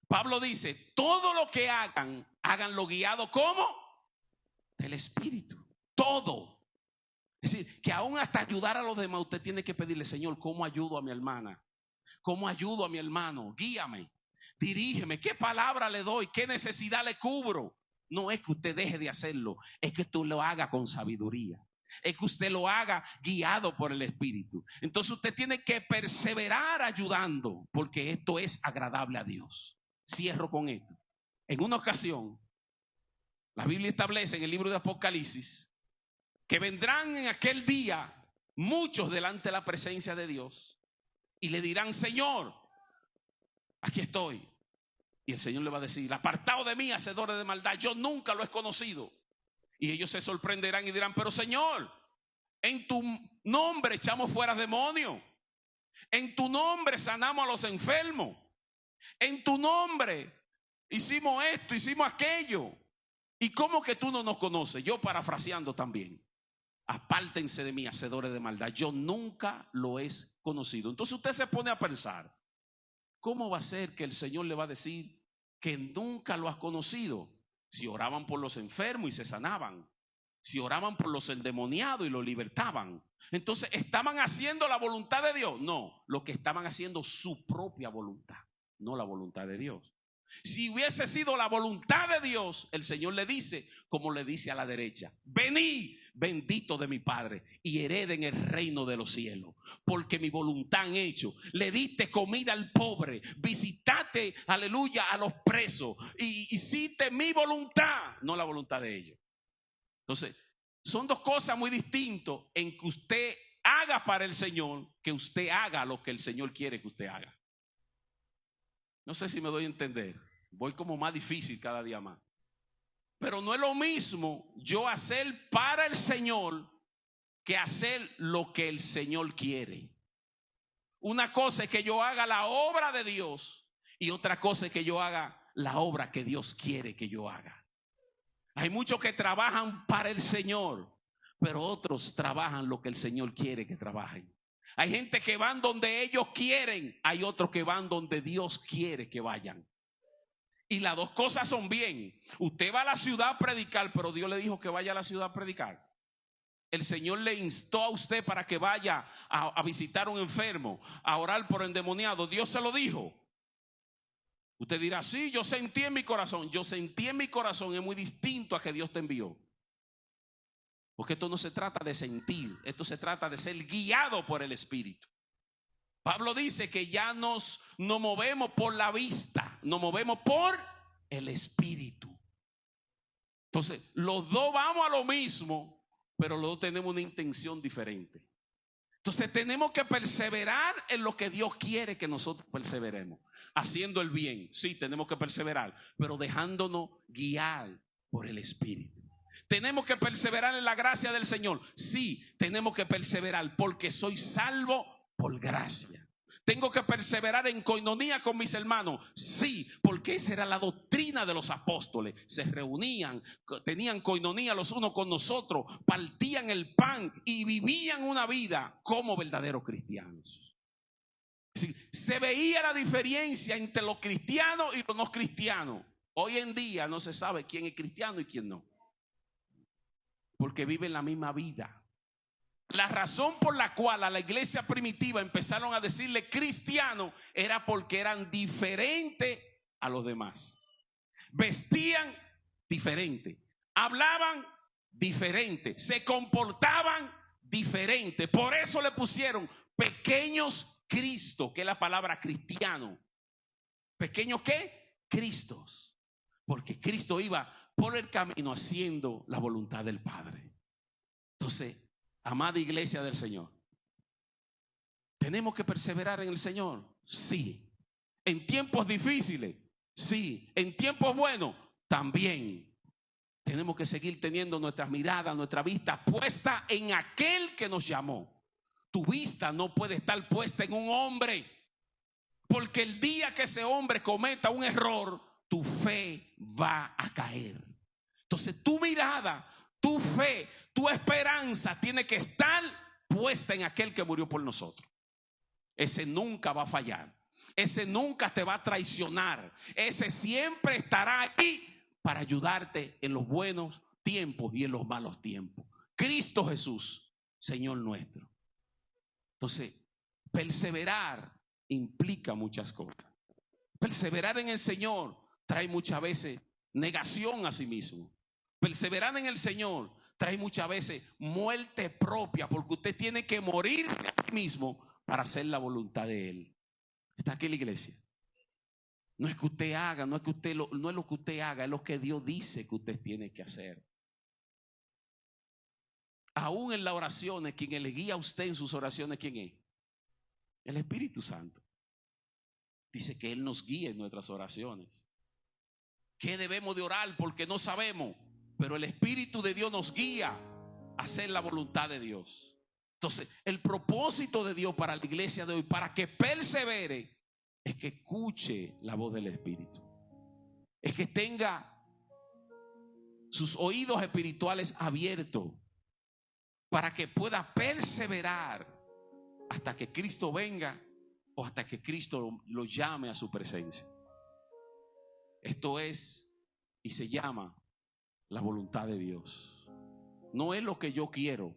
Pablo dice, todo lo que hagan, háganlo guiado ¿cómo? Del Espíritu. Todo. Es decir, que aún hasta ayudar a los demás, usted tiene que pedirle, Señor, ¿cómo ayudo a mi hermana? ¿Cómo ayudo a mi hermano? Guíame, dirígeme, ¿qué palabra le doy? ¿Qué necesidad le cubro? No es que usted deje de hacerlo, es que tú lo haga con sabiduría. Es que usted lo haga guiado por el Espíritu. Entonces usted tiene que perseverar ayudando, porque esto es agradable a Dios. Cierro con esto. En una ocasión, la Biblia establece en el libro de Apocalipsis que vendrán en aquel día muchos delante de la presencia de Dios y le dirán, Señor, aquí estoy. Y el Señor le va a decir, apartado de mí, hacedores de maldad, yo nunca lo he conocido. Y ellos se sorprenderán y dirán, pero Señor, en tu nombre echamos fuera demonios, en tu nombre sanamos a los enfermos, en tu nombre hicimos esto, hicimos aquello. ¿Y cómo que tú no nos conoces? Yo parafraseando también. Apártense de mí, hacedores de maldad, yo nunca lo he conocido. Entonces usted se pone a pensar, ¿cómo va a ser que el Señor le va a decir que nunca lo has conocido? Si oraban por los enfermos y se sanaban, si oraban por los endemoniados y los libertaban, entonces ¿estaban haciendo la voluntad de Dios? No, lo que estaban haciendo su propia voluntad, no la voluntad de Dios. Si hubiese sido la voluntad de Dios, el Señor le dice, como le dice a la derecha, venid, bendito de mi Padre, y hereden el reino de los cielos, porque mi voluntad han hecho. Le diste comida al pobre, visitaste, aleluya, a los presos, y hiciste mi voluntad, no la voluntad de ellos. Entonces, son dos cosas muy distintas en que usted haga para el Señor, que usted haga lo que el Señor quiere que usted haga. No sé si me doy a entender. Voy como más difícil cada día más. Pero no es lo mismo yo hacer para el Señor que hacer lo que el Señor quiere. Una cosa es que yo haga la obra de Dios y otra cosa es que yo haga la obra que Dios quiere que yo haga. Hay muchos que trabajan para el Señor, pero otros trabajan lo que el Señor quiere que trabajen. Hay gente que van donde ellos quieren, hay otros que van donde Dios quiere que vayan. Y las dos cosas son bien. Usted va a la ciudad a predicar, pero Dios le dijo que vaya a la ciudad a predicar. El Señor le instó a usted para que vaya a visitar a un enfermo, a orar por endemoniado. Dios se lo dijo. Usted dirá, sí, yo sentí en mi corazón. Yo sentí en mi corazón es muy distinto a que Dios te envió. Porque esto no se trata de sentir, esto se trata de ser guiado por el Espíritu. Pablo dice que ya no movemos por la vista, nos movemos por el Espíritu. Entonces, los dos vamos a lo mismo, pero los dos tenemos una intención diferente. Entonces, tenemos que perseverar en lo que Dios quiere que nosotros perseveremos. Haciendo el bien, sí, tenemos que perseverar, pero dejándonos guiar por el Espíritu. Tenemos que perseverar en la gracia del Señor. Sí, tenemos que perseverar porque soy salvo por gracia. Tengo que perseverar en coinonía con mis hermanos. Sí, porque esa era la doctrina de los apóstoles. Se reunían, tenían coinonía los unos con nosotros, partían el pan y vivían una vida como verdaderos cristianos. Sí, se veía la diferencia entre los cristianos y los no cristianos. Hoy en día no se sabe quién es cristiano y quién no, porque viven la misma vida. La razón por la cual a la iglesia primitiva empezaron a decirle cristiano era porque eran diferentes a los demás. Vestían diferente, hablaban diferente, se comportaban diferente. Por eso le pusieron pequeños Cristo, que es la palabra cristiano. ¿Pequeños qué? Cristos. Porque Cristo iba por el camino haciendo la voluntad del Padre. Entonces, amada iglesia del Señor, ¿tenemos que perseverar en el Señor? Sí. En tiempos difíciles, sí. En tiempos buenos, también. Tenemos que seguir teniendo nuestra mirada, nuestra vista puesta en aquel que nos llamó. Tu vista no puede estar puesta en un hombre, porque el día que ese hombre cometa un error, tu fe va a caer. Entonces tu mirada, tu fe, tu esperanza tiene que estar puesta en aquel que murió por nosotros. Ese nunca va a fallar. Ese nunca te va a traicionar. Ese siempre estará ahí para ayudarte en los buenos tiempos y en los malos tiempos. Cristo Jesús, Señor nuestro. Entonces, perseverar implica muchas cosas. Perseverar en el Señor trae muchas veces negación a sí mismo. Perseverar en el Señor trae muchas veces muerte propia, porque usted tiene que morirse a sí mismo para hacer la voluntad de Él. ¿Está aquí la iglesia? No es que usted haga, no es lo que usted haga, es lo que Dios dice que usted tiene que hacer. Aún en las oraciones, quien le guía a usted en sus oraciones, ¿quién es? El Espíritu Santo. Dice que Él nos guía en nuestras oraciones. ¿Qué debemos de orar? Porque no sabemos, pero el Espíritu de Dios nos guía a hacer la voluntad de Dios. Entonces, el propósito de Dios para la iglesia de hoy, para que persevere, es que escuche la voz del Espíritu. Es que tenga sus oídos espirituales abiertos para que pueda perseverar hasta que Cristo venga o hasta que Cristo lo llame a su presencia. Esto es y se llama la voluntad de Dios. No es lo que yo quiero,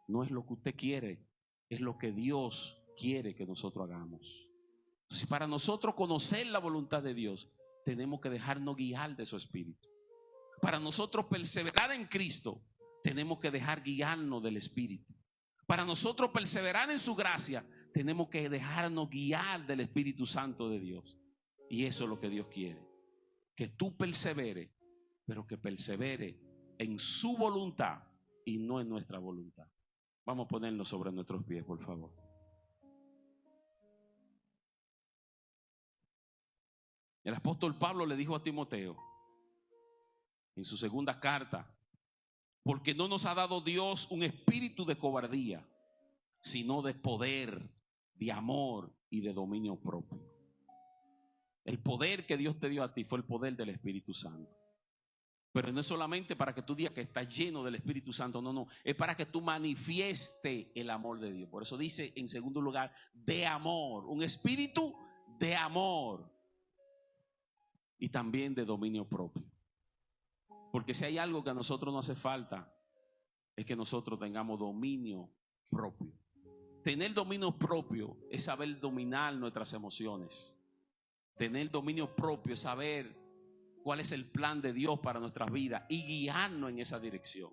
no es lo que usted quiere, es lo que Dios quiere que nosotros hagamos. Entonces, para nosotros conocer la voluntad de Dios, tenemos que dejarnos guiar de su Espíritu. Para nosotros perseverar en Cristo, tenemos que dejar guiarnos del Espíritu. Para nosotros perseverar en su gracia, tenemos que dejarnos guiar del Espíritu Santo de Dios. Y eso es lo que Dios quiere. Que tú perseveres, pero que persevere en su voluntad y no en nuestra voluntad. Vamos a ponernos sobre nuestros pies, por favor. El apóstol Pablo le dijo a Timoteo en su segunda carta: porque no nos ha dado Dios un espíritu de cobardía, sino de poder, de amor y de dominio propio. El poder que Dios te dio a ti fue el poder del Espíritu Santo. Pero no es solamente para que tú digas que estás lleno del Espíritu Santo, no, es para que tú manifieste el amor de Dios. Por eso dice en segundo lugar, de amor, un espíritu de amor y también de dominio propio. Porque si hay algo que a nosotros nos hace falta, es que nosotros tengamos dominio propio. Tener dominio propio es saber dominar nuestras emociones. Tener dominio propio es saber cuál es el plan de Dios para nuestras vidas y guiarnos en esa dirección.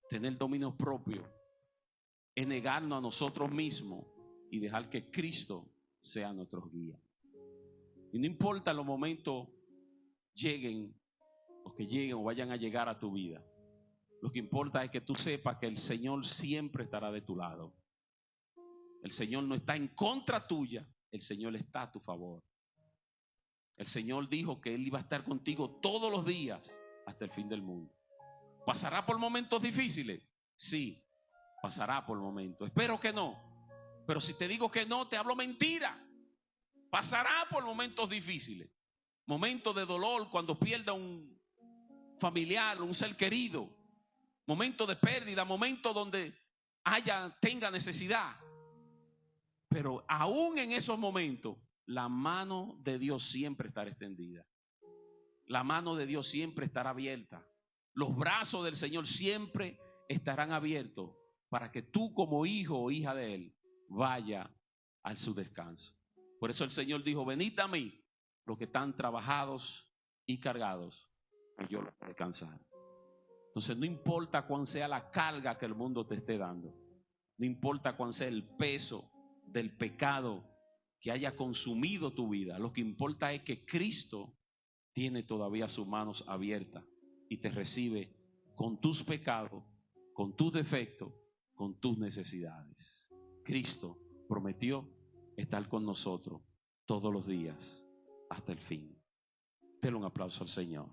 Tener dominio propio es negarnos a nosotros mismos y dejar que Cristo sea nuestro guía. Y no importa los momentos lleguen, los que lleguen o vayan a llegar a tu vida. Lo que importa es que tú sepas que el Señor siempre estará de tu lado. El Señor no está en contra tuya, el Señor está a tu favor. El Señor dijo que Él iba a estar contigo todos los días hasta el fin del mundo. ¿Pasará por momentos difíciles? Sí, pasará por momentos. Espero que no. Pero si te digo que no, te hablo mentira. Pasará por momentos difíciles. Momentos de dolor cuando pierda un familiar, un ser querido. Momentos de pérdida, momentos donde tenga necesidad. Pero aún en esos momentos, la mano de Dios siempre estará extendida. La mano de Dios siempre estará abierta. Los brazos del Señor siempre estarán abiertos para que tú como hijo o hija de Él vaya a su descanso. Por eso el Señor dijo: venid a mí los que están trabajados y cargados, y yo los haré descansar. Entonces no importa cuán sea la carga que el mundo te esté dando, no importa cuán sea el peso del pecado que haya consumido tu vida, lo que importa es que Cristo tiene todavía sus manos abiertas y te recibe con tus pecados, con tus defectos, con tus necesidades. Cristo prometió estar con nosotros todos los días hasta el fin. Denle un aplauso al Señor.